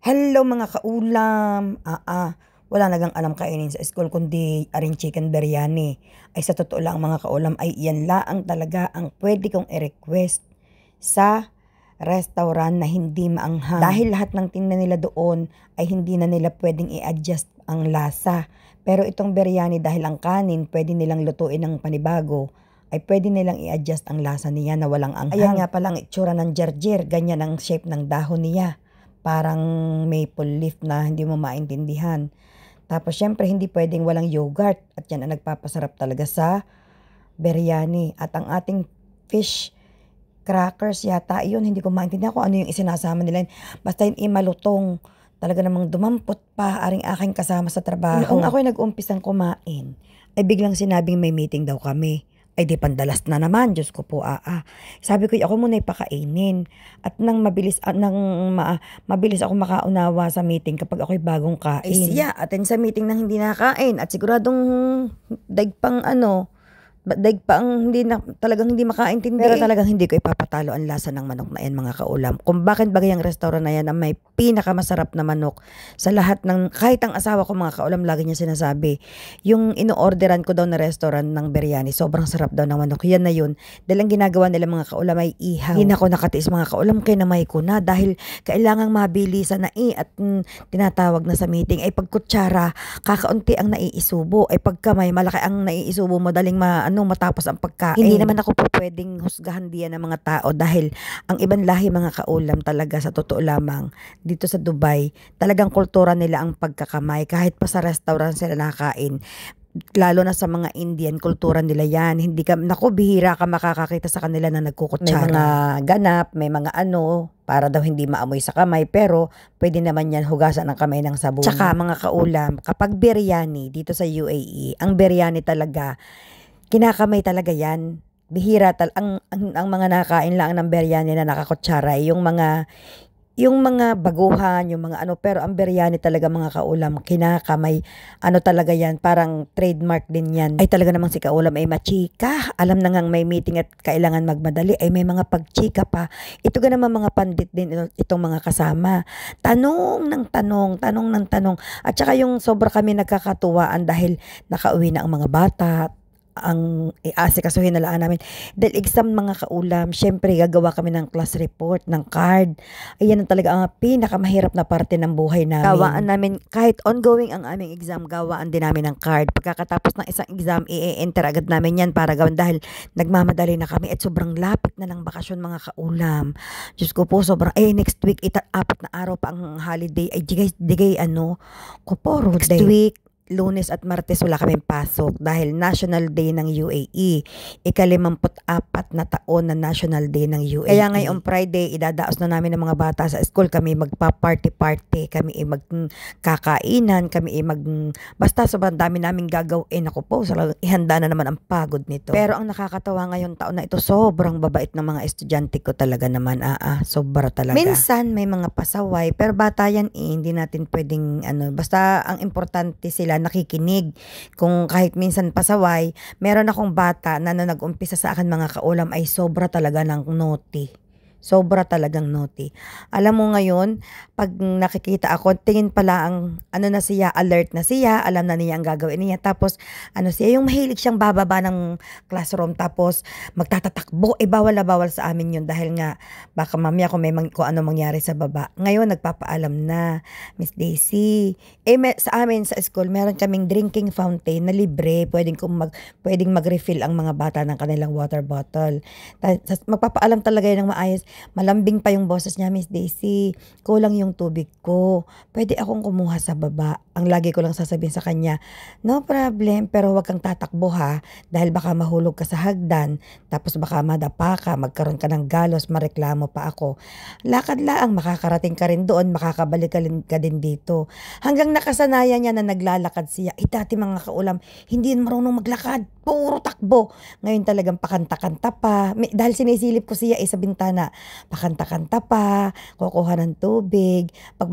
Hello mga kaulam! Wala nagang alam kainin sa school kundi aring chicken biryani. Ay sa totoo lang mga kaulam ay iyan laang talaga ang pwede kong i-request sa restaurant na hindi maanghang. Dahil lahat ng tingnan nila doon ay hindi na nila pwedeng i-adjust ang lasa. Pero itong biryani dahil ang kanin pwede nilang lutuin ng panibago ay pwede nilang i-adjust ang lasa niya na walang anghang. Ayan nga palang itsura ng jarjir, ganyan ang shape ng dahon niya. Parang maple leaf na hindi mo maintindihan. Tapos syempre hindi pwedeng walang yogurt at yan ang nagpapasarap talaga sa biryani. At ang ating fish crackers yata yun, hindi ko maintindihan kung ano yung isinasama nila. Basta yun malutong. Talaga namang dumampot pa aring aking kasama sa trabaho. Noong ako'y nag-umpisang kumain, ay biglang sinabing may meeting daw kami. Ay di pandalas na naman, Diyos ko po, Sabi ko, ako muna ipakainin. At mabilis ako makaunawa sa meeting kapag ako'y bagong kain. Ay siya, attend sa meeting nang hindi nakakain. At siguradong daig pang talagang hindi makaintindi. Pero talagang hindi ko ipapatalo ang lasa ng manok na yan mga kaulam. Kung bakit bagay ang restaurant na yan na may pinakamasarap na manok sa lahat ng, kahit ang asawa ko mga kaulam lagi niya sinasabi, yung ino-orderan ko daw na restaurant ng biryani, sobrang sarap daw ng manok. Yan na yun. Dahil ang ginagawa nila mga kaulam ay ihaw. Hindi na ako nakatiis mga kaulam, kaya namay ko na dahil kailangang mabilisan na at tinatawag na sa meeting ay pagkutsara, kakaunti ang naiisubo. Ay pagkamay, malaki ang naiisubo, madaling matapos ang pagkain. Hindi naman ako po pwedeng husgahan diyan ng mga tao dahil ang ibang lahi mga kaulam talaga sa totoo lamang dito sa Dubai, talagang kultura nila ang pagkakamay kahit pa sa restaurant sila nakain. Lalo na sa mga Indian, kultura nila yan. Hindi ka, bihira ka makakakita sa kanila na nagkukutsara. May mga ganap, may mga para daw hindi maamoy sa kamay. Pero pwede naman yan hugasan ng kamay ng sabon. Tsaka mga kaulam, kapag biryani dito sa UAE, ang biryani talaga, kinakamay talaga yan. Bihira ang mga nakain lang ng biryani na nakakutsara, yung mga baguhan, yung mga pero ang biryani talaga mga kaulam, kinakamay, talaga yan, parang trademark din yan. Ay talaga namang si kaulam ay machika, alam na ngang may meeting at kailangan magmadali, ay may mga pagchika pa. Ito ga naman mga pandit din itong mga kasama. Tanong ng tanong. At saka yung sobra kami nagkakatuwaan dahil nakauwi na ang mga bata, ang iasikasuhin na laan namin. Dahil exam mga kaulam, syempre gagawa kami ng class report, ng card. Ayan ang talaga ang pinakamahirap na parte ng buhay namin. Gawaan namin, kahit ongoing ang aming exam, gawaan din namin ng card. Pagkatapos ng isang exam, i-enter agad namin yan para gawin dahil nagmamadali na kami at sobrang lapit na ng bakasyon mga kaulam. Diyos ko po, sobrang, next week, 4 na araw pa ang holiday. Ay, digay, Koporo Next week, Lunes at Martes wala kaming pasok dahil National Day ng UAE. Ika-54 na taon na National Day ng UAE. Kaya ngayong Friday, idadaos na namin ng mga bata sa school. Kami magpa-party-party, kami magkakainan, basta sobrang dami namin gagawin. Ako po, ihanda na naman ang pagod nito. Pero ang nakakatawa ngayong taon na ito, sobrang babait ng mga estudyante ko talaga naman. Sobra talaga. Minsan may mga pasaway, pero bata yan hindi natin pwedeng basta ang importante sila nakikinig. Kung kahit minsan pasaway, meron akong bata na nag-umpisa sa akin mga kaulam ay sobra talaga ng naughty. Sobra talagang naughty. Alam mo ngayon, pag nakikita ako, tingin pala ang na siya, alert na siya, alam na niya ang gagawin niya. Tapos, siya, yung mahilig siyang bababa ng classroom, tapos magtatatakbo. Bawal na bawal sa amin yun dahil nga, baka mamaya kung kung ano mangyari sa baba. Ngayon, nagpapaalam na, Miss Daisy. Sa amin, sa school, meron kaming drinking fountain na libre. Pwedeng mag-refill ang mga bata ng kanilang water bottle. Magpapaalam talaga yun ng maayos. Malambing pa yung boses niya, Miss Daisy. Kulang yung tubig ko. Pwede akong kumuha sa baba. Ang lagi ko lang sasabihin sa kanya, no problem, pero huwag kang tatakbo ha. Dahil baka mahulog ka sa hagdan. Tapos baka madapa ka, magkaroon ka ng galos, mareklamo pa ako. Lakad lang, makakarating ka rin doon, makakabalik ka din dito. Hanggang nakasanayan niya na naglalakad siya. Dati mga kaulam, hindi marunong maglakad. Puro takbo. Ngayon talagang pakanta-kanta pa. Dahil sinisilip ko siya sa bintana. Pakanta-kanta pa, kukuha ng tubig, pag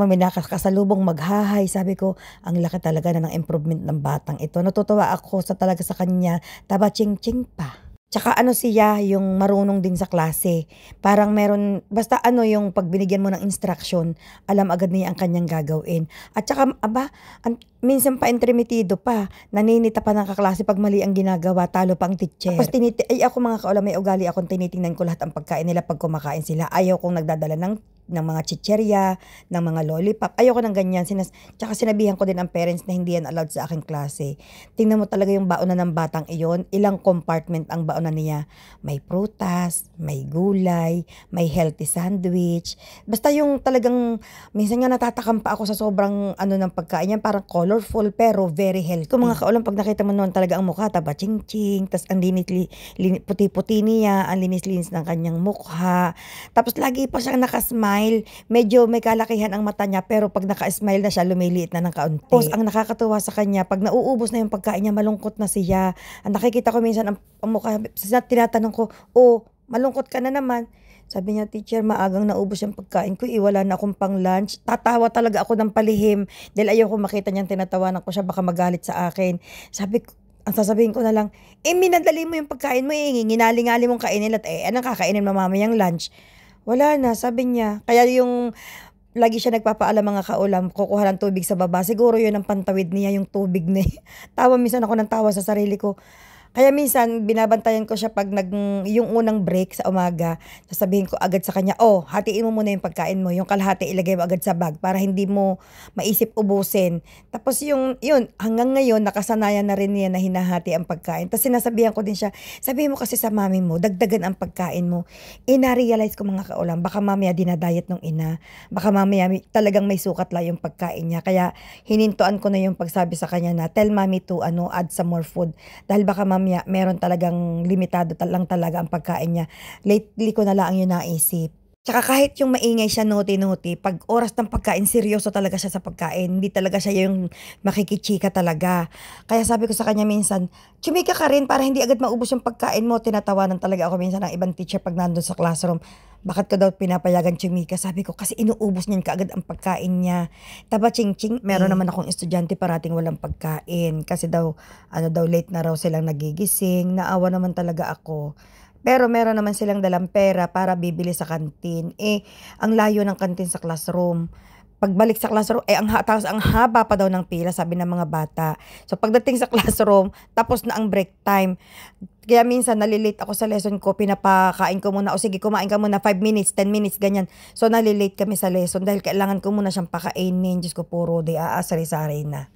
kasalubong maghahay, sabi ko, ang laki talaga na ng improvement ng batang ito. Natutuwa ako talaga sa kanya, taba ching-ching pa. Tsaka ano siya, yung marunong din sa klase. Parang meron basta ano yung 'pag binigyan mo ng instruction, alam agad niya ang kanyang gagawin. At tsaka aba, minsan pa entrometido pa, naninita pa ng kaklase 'pag mali ang ginagawa, talo pa ang teacher. Tapos ako mga kaulam, may ugali akong tinitingnan ko lahat ang pagkain nila 'pag kumakain sila. Ayaw kong nagdadala ng mga chichirya, ng mga lollipop. Ayoko ng ganyan. Tsaka sinabihan ko din ang parents na hindi yan allowed sa aking klase. Tingnan mo talaga yung baonan ng batang iyon. Ilang compartment ang baonan niya. May prutas, may gulay, may healthy sandwich. Basta yung talagang, minsan nga natatakam pa ako sa sobrang ano ng pagkain niya. Parang colorful pero very healthy. Kung mga kaulam, pag nakita mo noon talaga ang mukha, taba ching-ching, tas ang puti-puti niya, ang linis-linis ng kanyang mukha. Tapos lagi pa siyang nakasmile. Medyo may kalakihan ang mata niya pero pag naka-smile na siya, lumiliit na ng kaunti. Tapos ang nakakatuwa sa kanya, pag nauubos na yung pagkain niya, malungkot na siya. Ang nakikita ko minsan ang mukha, tinatanong ko, "Oh, malungkot ka na naman." Sabi niya, "Teacher, maagang naubos yung pagkain ko, wala na akong pang lunch." Tatawa talaga ako ng palihim dahil ayoko makita niyang tinatawanan ko siya, baka magalit sa akin. Ang sasabihin ko na lang, minadali mo yung pagkain mo, nginali-ngali mong kainin at anong kakainin mo mamayang lunch? Wala na, sabi niya. Kaya yung lagi siya nagpapaalam mga kaulam, kukuha ng tubig sa baba. Siguro yun ang pantawid niya, yung tubig na tawa minsan ako ng tawa sa sarili ko. Kaya minsan binabantayan ko siya 'pag yung unang break sa umaga, sasabihin ko agad sa kanya, "Oh, hatiin mo muna yung pagkain mo, yung kalahati ilagay mo agad sa bag para hindi mo maisip ubusin." Tapos yun hanggang ngayon nakasanayan na rin niya na hinahati ang pagkain. Tapos sinasabihan ko din siya, "Sabihin mo kasi sa mami mo, dagdagan ang pagkain mo." Na-realize ko mga kaulam, baka mamaya dinadayet nung ina, baka mamaya talagang may sukat lang yung pagkain niya. Kaya hinintuan ko na yung pagsabi sa kanya na, "Tell mommy to add some more food." Dahil baka mamaya meron talagang limitado lang talaga ang pagkain niya. Lately ko na lang yun naisip. Tsaka kahit yung maingay siya naughty-naughty, 'pag oras ng pagkain seryoso talaga siya sa pagkain, hindi talaga siya yung makikichika talaga. Kaya sabi ko sa kanya minsan, "Chumika ka rin para hindi agad maubos yung pagkain mo." Tinatawanan talaga ako minsan ng ibang teacher 'pag nandun sa classroom. "Bakit ko daw pinapayagan chumika?" Sabi ko, "Kasi inuubos niyan kaagad ang pagkain niya." Taba ching-ching, meron naman akong estudyante parating walang pagkain kasi daw ano daw late na raw silang nagigising, naawa naman talaga ako. Pero meron naman silang dalang pera para bibili sa kantin. Ang layo ng kantin sa classroom. Pagbalik sa classroom, tapos ang haba pa daw ng pila sabi ng mga bata. So pagdating sa classroom, tapos na ang break time. Kaya minsan nalilate ako sa lesson ko, pinapakain ko muna, o sige kumain ka muna 5 minutes, 10 minutes, ganyan. So nalilate kami sa lesson dahil kailangan ko muna siyang pakainin. Diyos ko, puro day aasari-sari na.